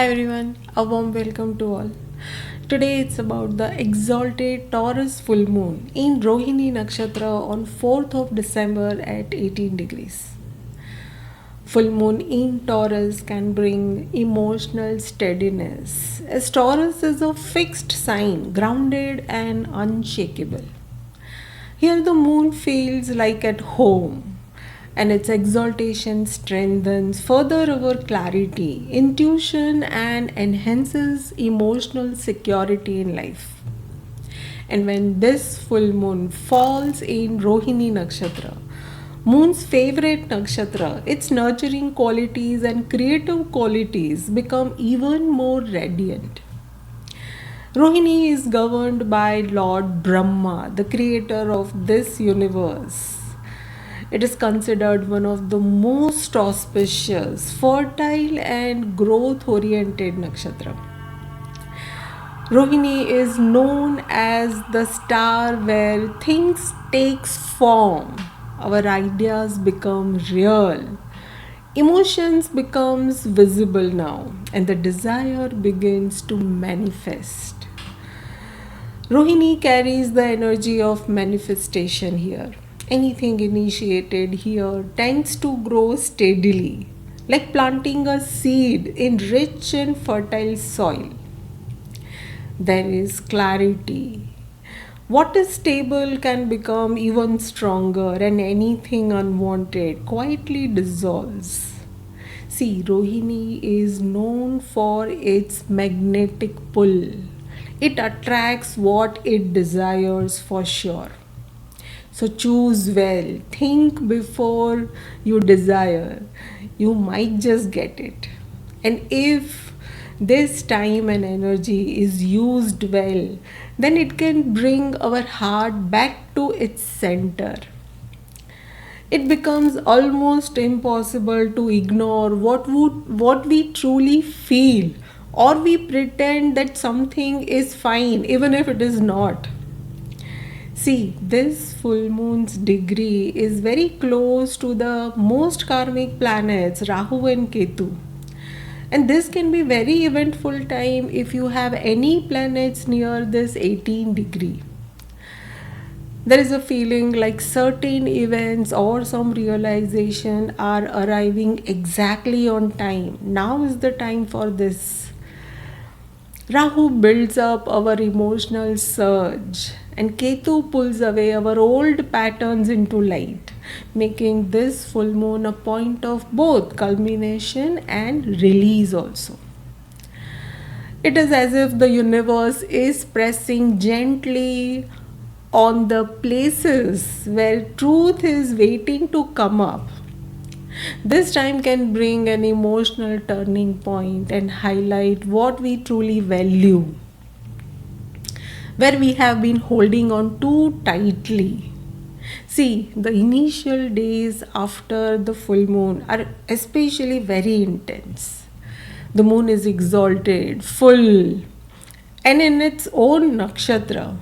Hi everyone, a warm welcome to all. Today it's about the exalted Taurus full moon in Rohini Nakshatra on 4th of December at 18 degrees. Full moon in Taurus can bring emotional steadiness, as Taurus is a fixed sign, grounded and unshakable. Here the moon feels like at home, and its exaltation strengthens further our clarity, intuition, and enhances emotional security in life. And when this full moon falls in Rohini Nakshatra, moon's favorite nakshatra, its nurturing qualities and creative qualities become even more radiant. Rohini is governed by Lord Brahma, the creator of this universe. It is considered one of the most auspicious, fertile, and growth oriented nakshatra. Rohini is known as the star where things takes form, our ideas become real, emotions becomes visible now, and the desire begins to manifest. Rohini carries the energy of manifestation here. Anything initiated here tends to grow steadily, like planting a seed in rich and fertile soil. There is clarity. What is stable can become even stronger, and anything unwanted quietly dissolves. See, Rohini is known for its magnetic pull. It attracts what it desires for sure. So choose well, think before you desire. You might just get it. And if this time and energy is used well, then it can bring our heart back to its center. It becomes almost impossible to ignore what we truly feel, or we pretend that something is fine even if it is not. See, this full moon's degree is very close to the most karmic planets, Rahu and Ketu. And this can be very eventful time if you have any planets near this 18 degree. There is a feeling like certain events or some realization are arriving exactly on time. Now is the time for this. Rahu builds up our emotional surge, and Ketu pulls away our old patterns into light, making this full moon a point of both culmination and release also. It is as if the universe is pressing gently on the places where truth is waiting to come up. This time can bring an emotional turning point and highlight what we truly value, where we have been holding on too tightly. See, the initial days after the full moon are especially very intense. The moon is exalted, full, and in its own nakshatra.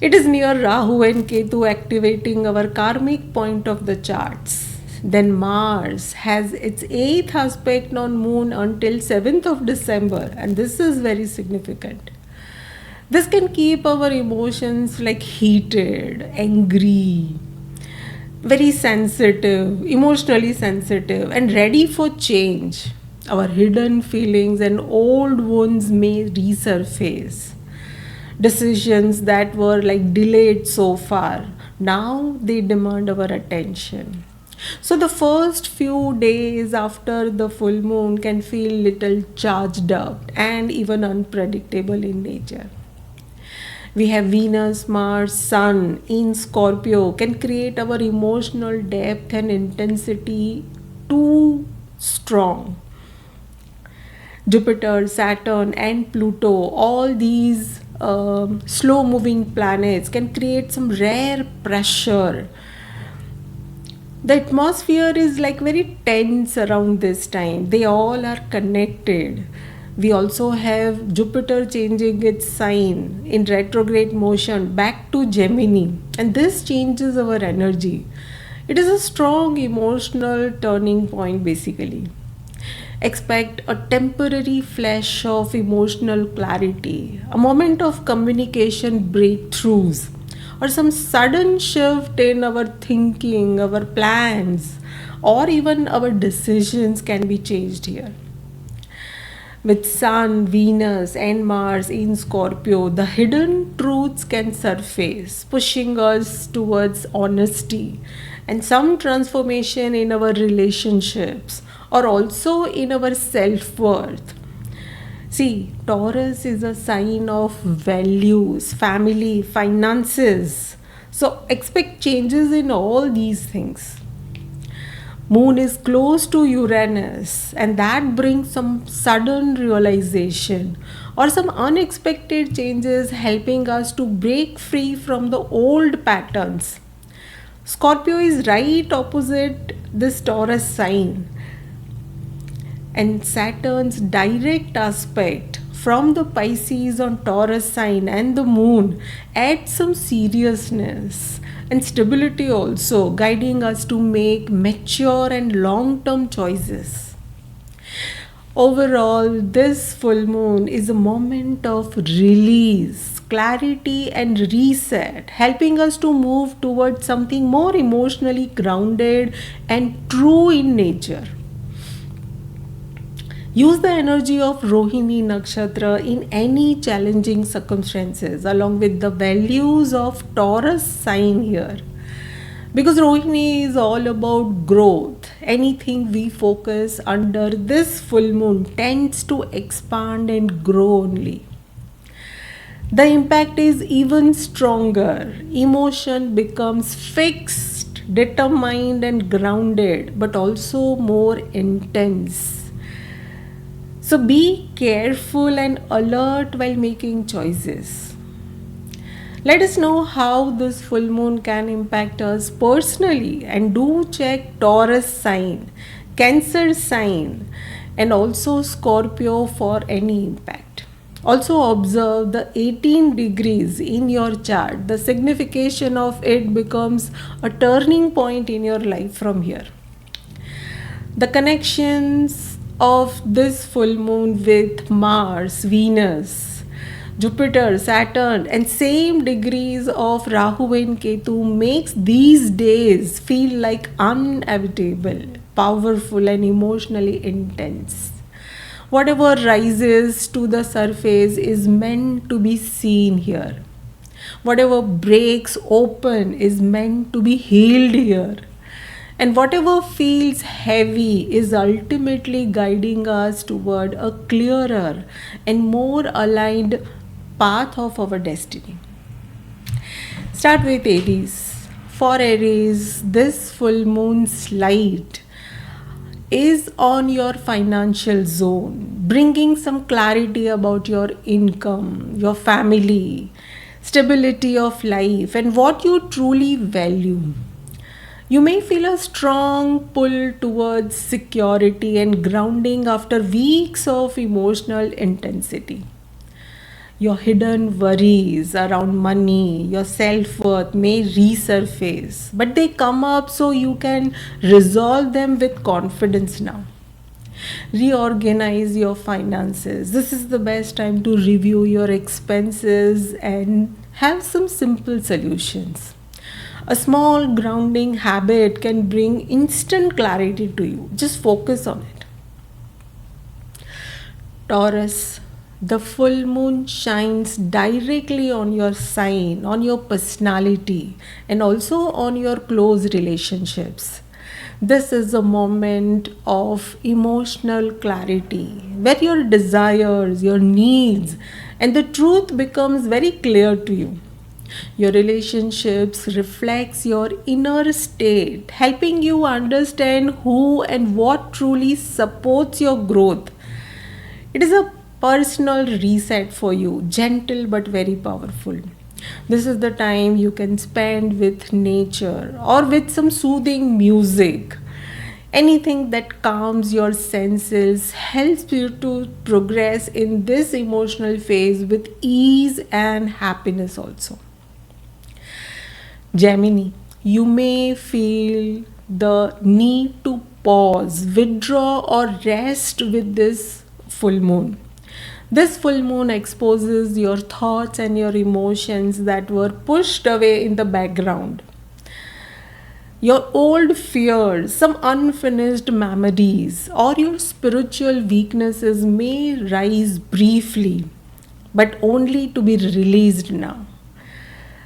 It is near Rahu and Ketu, activating our karmic point of the charts. Then Mars has its 8th aspect on moon until 7th of December, and this is very significant. This can keep our emotions like heated, angry, very sensitive, emotionally sensitive, and ready for change. Our hidden feelings and old wounds may resurface. Decisions that were like delayed so far, now they demand our attention. So the first few days after the full moon can feel little charged up and even unpredictable in nature. We have Venus, Mars, Sun in Scorpio can create our emotional depth and intensity too strong. Jupiter, Saturn, and Pluto, all these slow moving planets, can create some rare pressure. The atmosphere is like very tense around this time. They all are connected. We also have Jupiter changing its sign in retrograde motion back to Gemini, and this changes our energy. It is a strong emotional turning point basically. Expect a temporary flash of emotional clarity, a moment of communication breakthroughs, or some sudden shift in our thinking, our plans, or even our decisions can be changed here. With Sun, Venus, and Mars in Scorpio, the hidden truths can surface, pushing us towards honesty and some transformation in our relationships or also in our self worth. See, Taurus is a sign of values, family, finances. So, expect changes in all these things. Moon is close to Uranus, and that brings some sudden realization or some unexpected changes, helping us to break free from the old patterns. Scorpio is right opposite this Taurus sign, and Saturn's direct aspect from the Pisces on Taurus sign and the moon adds some seriousness and stability also, guiding us to make mature and long term choices. Overall, this full moon is a moment of release, clarity, and reset, helping us to move towards something more emotionally grounded and true in nature. Use the energy of Rohini Nakshatra in any challenging circumstances along with the values of Taurus sign here. Because Rohini is all about growth. Anything we focus under this full moon tends to expand and grow only. The impact is even stronger. Emotion becomes fixed, determined, and grounded, but also more intense. So be careful and alert while making choices. Let us know how this full moon can impact us personally, and do check Taurus sign, Cancer sign, and also Scorpio for any impact. Also observe the 18 degrees in your chart. The signification of it becomes a turning point in your life from here. The connections of this full moon with Mars, Venus, Jupiter, Saturn, and same degrees of Rahu and Ketu makes these days feel like unavoidable, powerful, and emotionally intense. Whatever rises to the surface is meant to be seen here. Whatever breaks open is meant to be healed here. And whatever feels heavy is ultimately guiding us toward a clearer and more aligned path of our destiny. Start with Aries. For Aries, this full moon's light is on your financial zone, bringing some clarity about your income, your family, stability of life, and what you truly value. You may feel a strong pull towards security and grounding after weeks of emotional intensity. Your hidden worries around money, your self worth may resurface, but they come up so you can resolve them with confidence now. Reorganize your finances. This is the best time to review your expenses and have some simple solutions. A small grounding habit can bring instant clarity to you. Just focus on it. Taurus, the full moon shines directly on your sign, on your personality, and also on your close relationships. This is a moment of emotional clarity where your desires, your needs, and the truth becomes very clear to you. Your relationships reflects your inner state, helping you understand who and what truly supports your growth. It is a personal reset for you, gentle but very powerful. This is the time you can spend with nature or with some soothing music. Anything that calms your senses helps you to progress in this emotional phase with ease and happiness also. Gemini, you may feel the need to pause, withdraw, or rest with this full moon. This full moon exposes your thoughts and your emotions that were pushed away in the background. Your old fears, some unfinished memories, or your spiritual weaknesses may rise briefly, but only to be released now.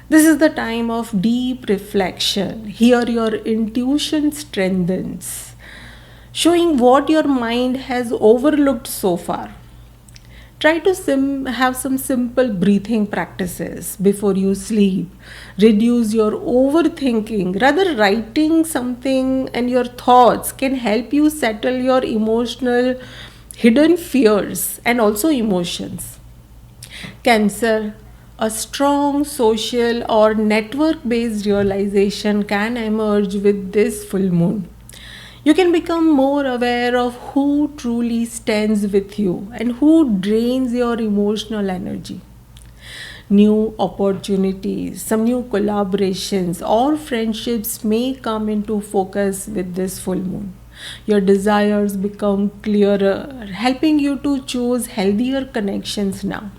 This is the time of deep reflection. Here, your intuition strengthens, showing what your mind has overlooked so far. Try to have some simple breathing practices before you sleep. Reduce your overthinking. Rather, writing something and your thoughts can help you settle your emotional hidden fears and also emotions. Cancer, a strong social or network based realization can emerge with this full moon. You can become more aware of who truly stands with you and who drains your emotional energy. New opportunities, some new collaborations, or friendships may come into focus with this full moon. Your desires become clearer, helping you to choose healthier connections now.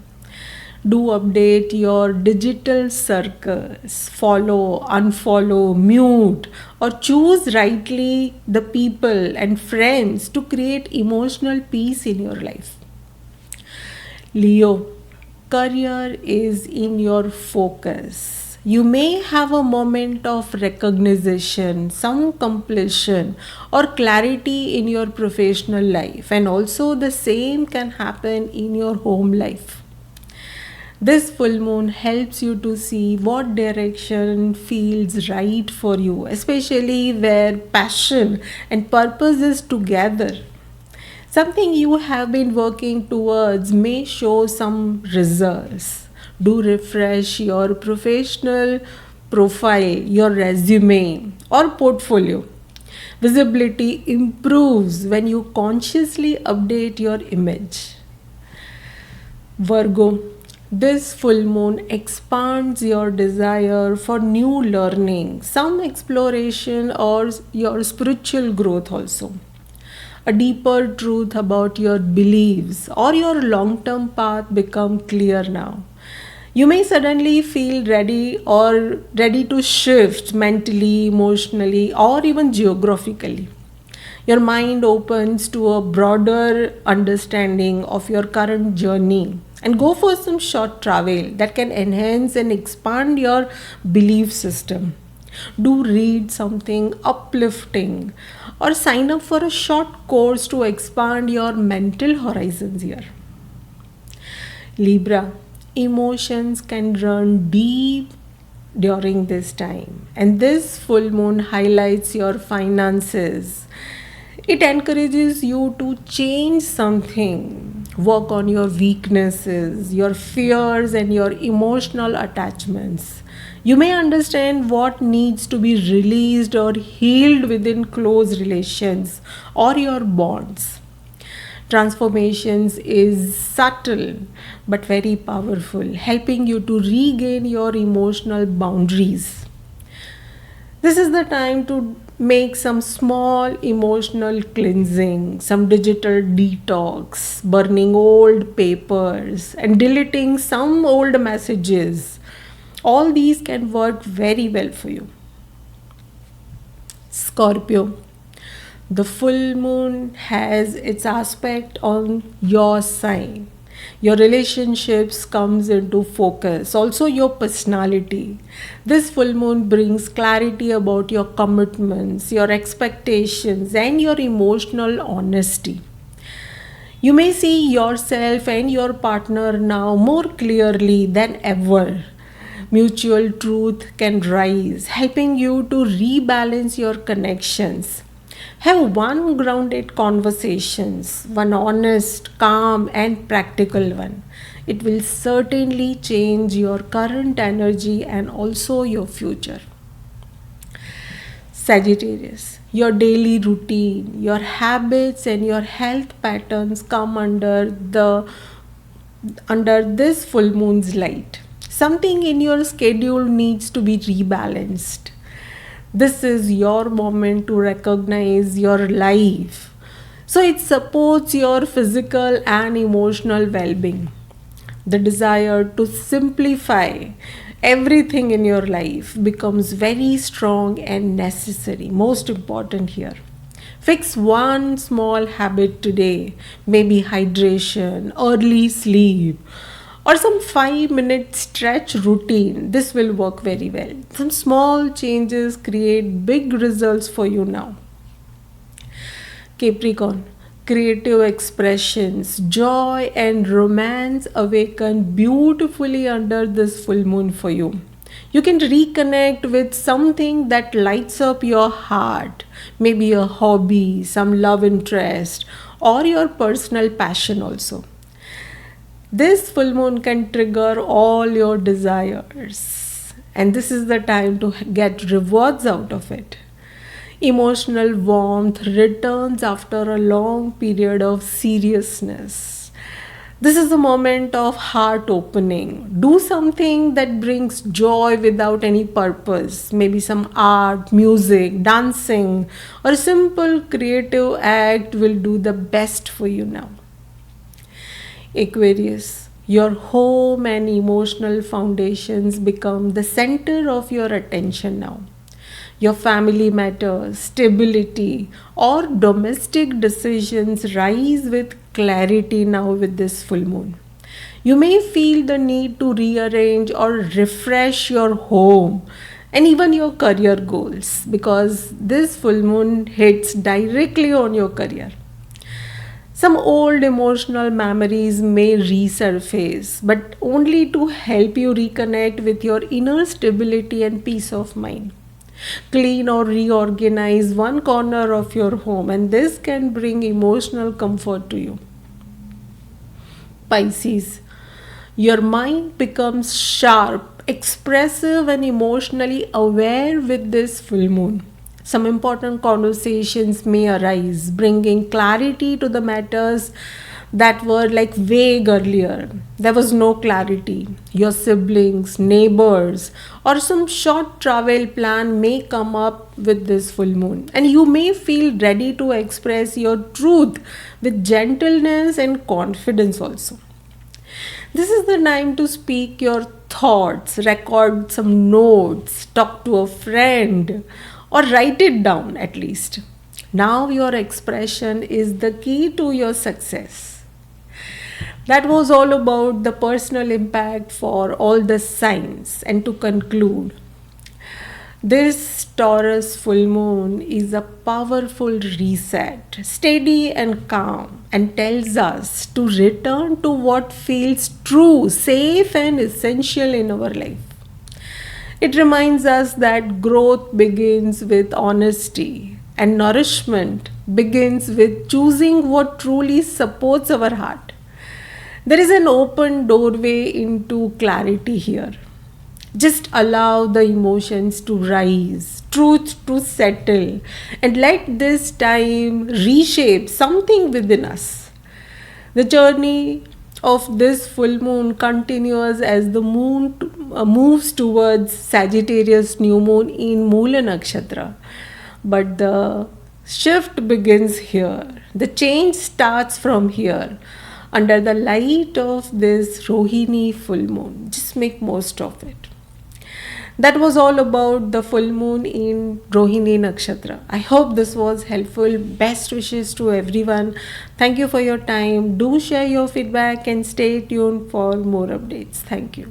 Do update your digital circles, follow, unfollow, mute, or choose rightly the people and friends to create emotional peace in your life. Leo, career is in your focus. You may have a moment of recognition, some completion, or clarity in your professional life, and also the same can happen in your home life. This full moon helps you to see what direction feels right for you, especially where passion and purpose is together. Something you have been working towards may show some results. Do refresh your professional profile, your resume, or portfolio. Visibility improves when you consciously update your image. Virgo, this full moon expands your desire for new learning, some exploration, or your spiritual growth also. A deeper truth about your beliefs or your long term path become clear now. You may suddenly feel ready to shift mentally, emotionally, or even geographically. Your mind opens to a broader understanding of your current journey and go for some short travel that can enhance and expand your belief system. Do read something uplifting or sign up for a short course to expand your mental horizons here. Libra, emotions can run deep during this time, and this full moon highlights your finances. It encourages you to change something, work on your weaknesses, your fears, and your emotional attachments. You may understand what needs to be released or healed within close relations or your bonds. Transformations is subtle but very powerful, helping you to regain your emotional boundaries. This is the time to make some small emotional cleansing, some digital detox, burning old papers, and deleting some old messages. All these can work very well for you. Scorpio, the full moon has its aspect on your sign. Your relationships comes into focus, also your personality. This full moon brings clarity about your commitments, your expectations, and your emotional honesty. You may see yourself and your partner now more clearly than ever. Mutual truth can rise, helping you to rebalance your connections. Have one grounded conversations, one honest, calm, and practical one. It will certainly change your current energy and also your future. Sagittarius, your daily routine, your habits, and your health patterns come under this full moon's light. Something in your schedule needs to be rebalanced. This is your moment to recognize your life. So it supports your physical and emotional well being. The desire to simplify everything in your life becomes very strong and necessary. Most important here. Fix one small habit today, maybe hydration, early sleep, or some 5-minute stretch routine. This will work very well. Some small changes create big results for you now. Capricorn, creative expressions, joy, and romance awaken beautifully under this full moon for you. You can reconnect with something that lights up your heart, maybe a hobby, some love interest, or your personal passion also. This full moon can trigger all your desires, and this is the time to get rewards out of it. Emotional warmth returns after a long period of seriousness. This is a moment of heart opening. Do something that brings joy without any purpose. Maybe some art, music, dancing, or a simple creative act will do the best for you now. Aquarius, your home and emotional foundations become the center of your attention now. Your family matters, stability, or domestic decisions rise with clarity now with this full moon. You may feel the need to rearrange or refresh your home and even your career goals because this full moon hits directly on your career. Some old emotional memories may resurface, but only to help you reconnect with your inner stability and peace of mind. Clean or reorganize one corner of your home, and this can bring emotional comfort to you. Pisces, your mind becomes sharp, expressive, and emotionally aware with this full moon. Some important conversations may arise, bringing clarity to the matters that were like vague earlier. There was no clarity. Your siblings, neighbors, or some short travel plan may come up with this full moon, and you may feel ready to express your truth with gentleness and confidence also. This is the time to speak your thoughts, record some notes, talk to a friend, or write it down at least. Now, your expression is the key to your success. That was all about the personal impact for all the signs. And to conclude, this Taurus full moon is a powerful reset, steady and calm, and tells us to return to what feels true, safe, and essential in our life. It reminds us that growth begins with honesty and nourishment begins with choosing what truly supports our heart. There is an open doorway into clarity here. Just allow the emotions to rise, truth to settle, and let this time reshape something within us. The journey of this full moon continues as the moon moves towards Sagittarius new moon in Moola Nakshatra. But the shift begins here. The change starts from here under the light of this Rohini full moon. Just make most of it. That was all about the full moon in Rohini Nakshatra. I hope this was helpful. Best wishes to everyone. Thank you for your time. Do share your feedback and stay tuned for more updates. Thank you.